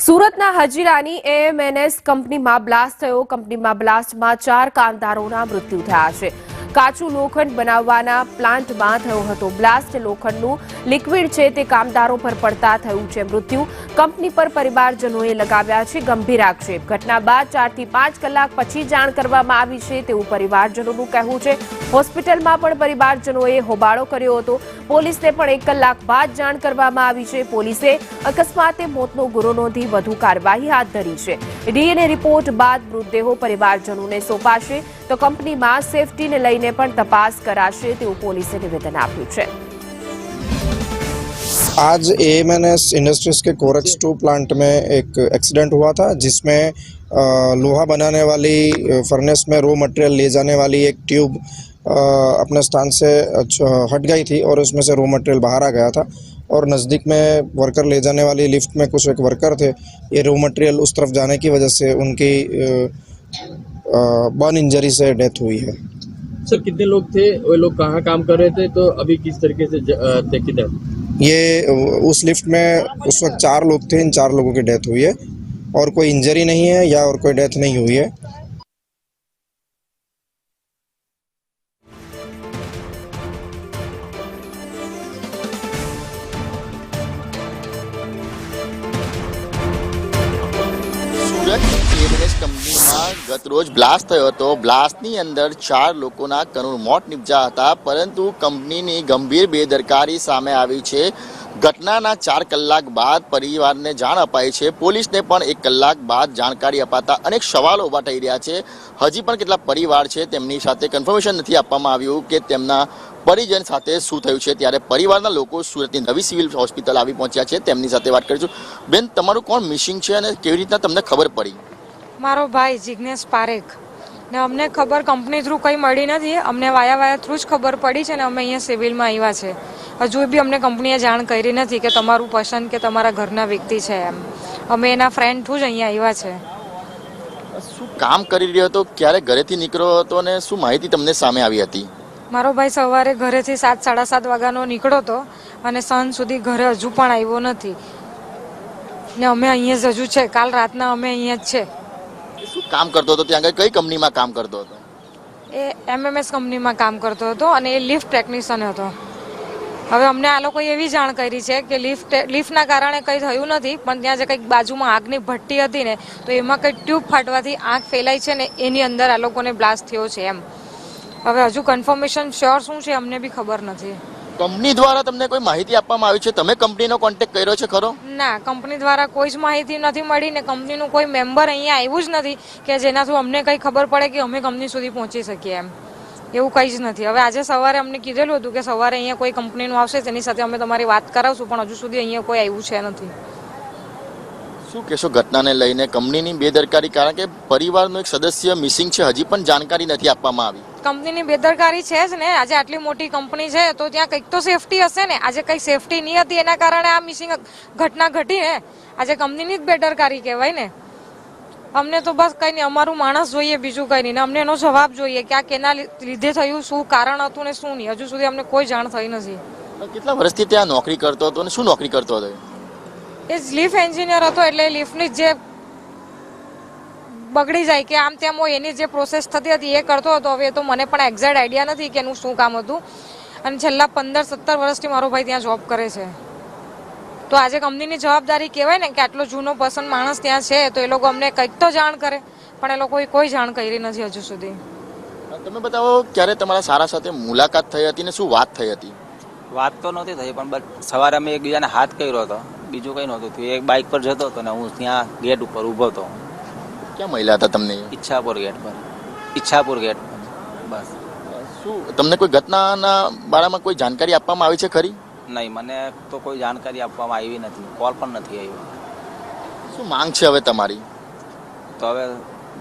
સુરતના હજીરાની એએમએનએસ કંપનીમાં બ્લાસ્ટ થયો. કંપનીમાં બ્લાસ્ટમાં 4 કામદારોના મૃત્યુ થયા છે. કાચું લોખંડ બનાવવાના પ્લાન્ટમાં થયો હતો બ્લાસ્ટ. લોખંડનું લિક્વિડ છે તે કામદારો પર પડતા થયું છે મૃત્યુ. કંપની પર પરિવારજનોએ લગાવ્યા છે ગંભીર આક્ષેપ. ઘટના બાદ 4 થી 5 કલાક પછી જાણ કરવામાં આવી છે તેવું પરિવારજનોનું કહેવું છે. હોસ્પિટલમાં પણ પરિવારજનોએ હોબાળો કર્યો હતો. પોલીસને પણ 1 કલાક બાદ જાણ કરવામાં આવી છે. પોલીસે અકસ્માતે મોતનો ગુનો નોંધી વધુ કાર્યવાહી હાથ ધરી છે. ડીએનએ રિપોર્ટ બાદ મૃતદેહો પરિવારજનોને સોંપાશે તો કંપનીમાં સેફટીને લઈને પણ તપાસ कराशे તેવું પોલીસે નિવેદન આપ્યું છે. आज एएमएनएस इंडस्ट्रीज के कोरेक्स 2 प्लांट में एक एक्सीडेंट हुआ था जिसमें लोहा बनाने वाली फर्नेस में रॉ मटेरियल ले जाने वाली एक ट्यूब अपने स्थान से हट गई थी और उसमें से रॉ मटेरियल बाहर आ गया था और नज़दीक में वर्कर ले जाने वाली लिफ्ट में कुछ एक वर्कर थे. ये रॉ मटेरियल उस तरफ जाने की वजह से उनकी बर्न इंजरी से डेथ हुई है. सर कितने लोग थे, वो लोग कहाँ काम कर रहे थे, तो अभी किस तरीके से थे किधर? ये उस लिफ्ट में उस वक्त 4 लोग थे. इन 4 लोगों की डेथ हुई है और कोई इंजरी नहीं है या और कोई डेथ नहीं हुई है. સુરત એએમએનએસ કંપનીમાં ગતરોજ બ્લાસ્ટ થયો હતો. બ્લાસ્ટની અંદર 4 લોકોના કરુણ મોત નિપજ્યા હતા, પરંતુ કંપનીની ગંભીર બેદરકારી સામે આવી છે. ઘટનાના 4 કલાક બાદ પરિવારને જાણ અપાઈ છે. પોલીસને પણ 1 કલાક બાદ જાણકારી અપાતા અનેક સવાલો ઊભા થઈ રહ્યા છે. હજી પણ કેટલા પરિવાર છે તેમની સાથે કન્ફર્મેશન નથી આપવામાં આવ્યું કે તેમના પરિજન સાથે શું થયું છે. ત્યારે પરિવારના લોકો સુરતની નવી સિવિલ હોસ્પિટલ આવી પહોંચ્યા છે. તેમની સાથે વાત કરીશું. બેન, તમારું કોણ મિસિંગ છે અને કેવી રીતના તમને ખબર પડી? મારો ભાઈ જિગ્નેશ પારેખ ને અમને ખબર કંપની થ્રુ કંઈ મળી નથી. અમને વાયા થ્રુ જ ખબર પડી છે ને અમે અહીંયા સિવિલમાં આવ્યા છે. હજુ બી અમને કંપનીએ જાણ કરી નથી કે તમારું પસંદ કે તમારા ઘરના વ્યક્તિ છે એમ. અમે એના ફ્રેન્ડ થ્રુ જ અહીંયા આવ્યા છે. શું કામ કરી રહ્યો હતો, ક્યારે ઘરેથી નીકળ્યો હતો અને શું માહિતી તમને સામે આવી હતી? મારો ભાઈ સવારે ઘરેથી 7, 7:30 વાગ્યાનો નીકળ્યો હતો અને સાંજ સુધી ઘરે હજુ પણ આવ્યો નથી ને અમે અહીંયા જ હજુ છે. કાલ રાતના અમે અહીંયા જ છે. શું કામ કરતો હતો ત્યાં આગળ? કઈ કંપનીમાં કામ કરતો હતો? એ એમએમએસ કંપનીમાં કામ કરતો હતો અને એ લિફ્ટ ટેકનિશિયન હતો. હવે અમને આ લોકોએ એવી જાણ કરી છે કે લિફ્ટના કારણે કંઈ થયું નથી, પણ ત્યાં જે કંઈક બાજુમાં આગની ભઠ્ઠી હતી ને તો એમાં કંઈક ટ્યુબ ફાટવાથી આગ ફેલાઈ છે ને એની અંદર આ લોકોને બ્લાસ્ટ થયો છે એમ. હવે હજુ કન્ફર્મેશન શ્યોર શું છે અમને બી ખબર નથી. કંપની દ્વારા તમને કોઈ માહિતી આપવામાં આવી છે? તમે કંપનીનો કોન્ટેક્ટ કર્યો છે ખરો? ના, કંપની દ્વારા કોઈ જ માહિતી નથી મળી ને કંપનીનું કોઈ મેમ્બર અહીંયા આવ્યું જ નથી કે જેના થ્રુ અમને કંઈ ખબર પડે કે અમે કંપની સુધી પહોંચી શકીએ એમ. એવું કંઈ જ નથી. હવે આજે સવારે અમને કીધેલું હતું કે સવારે અહીંયા કોઈ કંપનીનું આવશે તેની સાથે અમે તમારી વાત કરાવશું, પણ હજુ સુધી અહીંયા કોઈ આવ્યું છે નથી. શું કહેશો ઘટનાને લઈને? કંપનીની બેદરકારી, કારણ કે પરિવારનો એક સદસ્ય મિસિંગ છે, હજી પણ જાણકારી નથી આપવામાં આવી. કંપનીની બેદરકારી છે જ ને. આજે આટલી મોટી કંપની છે તો ત્યાં કંઈક તો સેફટી હશે ને. આજે કંઈ સેફટી નહીં હતી એના કારણે આ મિસિંગ ઘટના ઘટી ને. આજે કંપનીની જ બેદરકારી કહેવાય ને. અમને તો બસ કંઈ નહીં, અમારું માણસ જોઈએ, બીજું કંઈ નહીં. અમને એનો જવાબ જોઈએ કે આ કેના લીધે થયું, શું કારણ હતું ને શું નહીં. હજુ સુધી અમને કોઈ જાણ થઈ નથી. કેટલા વર્ષથી ત્યાં નોકરી કરતો હતો અને શું નોકરી કરતો હતો? એ લિફ્ટ એન્જિનિયર હતો, એટલે લિફ્ટની જે બગડી જાય કે આમ તેમ હોય એની જે પ્રોસેસ થતી હતી એ કરતો હતો. હવે તો મને પણ એક્ઝેક્ટ આઈડિયા નથી કે એનું શું કામ હતું. અને છેલ્લા 15-17 વર્ષથી મારો ભાઈ ત્યાં જોબ કરે છે. તો આજે કંપનીની જવાબદારી કહેવાય ને કે આટલો જૂનો પસંદ માણસ ત્યાં છે તો એ લોકો અમને કંઈક તો જાણ કરે, પણ એ લોકોએ કોઈ જાણ કરી નથી હજુ સુધી. તમે બતાવો, ક્યારે તમારા સારા સાથે મુલાકાત થઈ હતી ને શું વાત થઈ હતી? વાત તો નહોતી થઈ, પણ સવારે અમે એકબીજાને હાથ કર્યો હતો, બીજું કંઈ નહોતું થયું. એક બાઇક પર જતો હતો ને હું ત્યાં ગેટ ઉપર ઊભો હતો. ક્યાં મળ્યા હતા તમને? ઈચ્છાપુર ગેટ પર. બસ. શું તમને કોઈ ઘટનાના બારામાં કોઈ જાણકારી આપવામાં આવી છે ખરી? નહીં, મને તો કોઈ જાણકારી આપવામાં આવી નથી, કોલ પણ નથી આવ્યો. શું માંગ છે હવે તમારી? તો હવે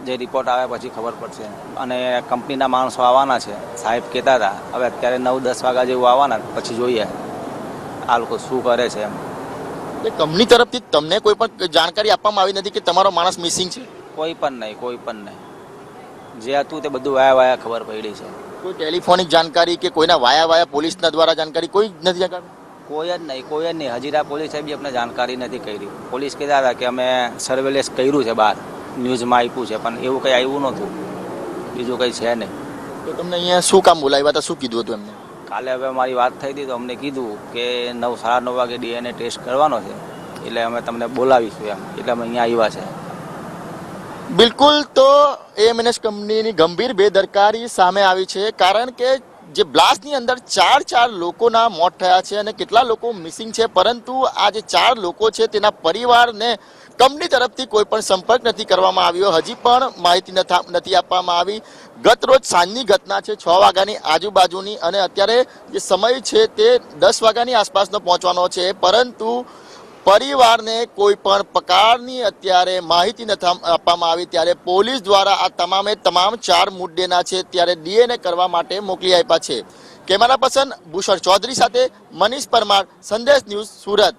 જે રિપોર્ટ આવે પછી ખબર પડશે. અને કંપનીના માણસો આવવાના છે, સાહેબ કહેતા હતા. હવે અત્યારે 9-10 વાગ્યા જેવું આવવાના, પછી જોઈએ આ લોકો શું કરે છે એમ. એટલે કંપની તરફથી તમને કોઈ પણ જાણકારી આપવામાં આવી નથી કે તમારો માણસ મિસિંગ છે? કોઈ પણ નહીં. જે હતું તે બધું વાયા ખબર પડી છે. કોઈ ટેલિફોનિક જાણકારી કે કોઈના વાયા પોલીસના દ્વારા જાણકારી કોઈ નથી જાણકારી? કોઈ જ નહીં હજીરા પોલીસે બી અમને જાણકારી નથી કરી. પોલીસ કહેતા હતા કે અમે સર્વેલન્સ કર્યું છે, બહાર ન્યૂઝમાં આપ્યું છે, પણ એવું કંઈ આવ્યું નહોતું, બીજું કંઈ છે નહીં. તો તમને અહીંયા શું કામ બોલાવ્યા હતા, શું કીધું હતું એમને? કાલે હવે મારી વાત થઈ હતી તો અમને કીધું કે 9:30 વાગે DNA ટેસ્ટ કરવાનો છે, એટલે અમે તમને બોલાવીશું એમ, એટલે અમે અહીંયા આવ્યા છે. બિલકુલ, તો એએમએનએસ કંપનીની ગંભીર બેદરકારી સામે આવી છે, કારણ કે જે બ્લાસ્ટની અંદર ચાર લોકોના મોત થયા છે અને કેટલા લોકો મિસિંગ છે, પરંતુ આ જે 4 લોકો છે તેના પરિવારને કંપની તરફથી કોઈ પણ સંપર્ક નથી કરવામાં આવ્યો, હજી પણ માહિતી નથી આપવામાં આવી. ગત રોજ સાંજની ઘટના છે, 6 વાગ્યાની આજુબાજુની, અને અત્યારે જે સમય છે તે 10 વાગ્યાની આસપાસનો પહોંચવાનો છે, પરંતુ પરિવારને કોઈ પણ પ્રકારની અત્યારે માહિતી નથી આપવામાં આવી. ત્યારે પોલીસ દ્વારા આ તમામ 4 મુદ્દેના છે ત્યારે DNA કરવા માટે મોકલી આપ્યા છે. કેમેરા પર્સન ભૂષણ ચૌધરી સાથે મનીષ પરમાર, સંદેશ ન્યૂઝ, સુરત.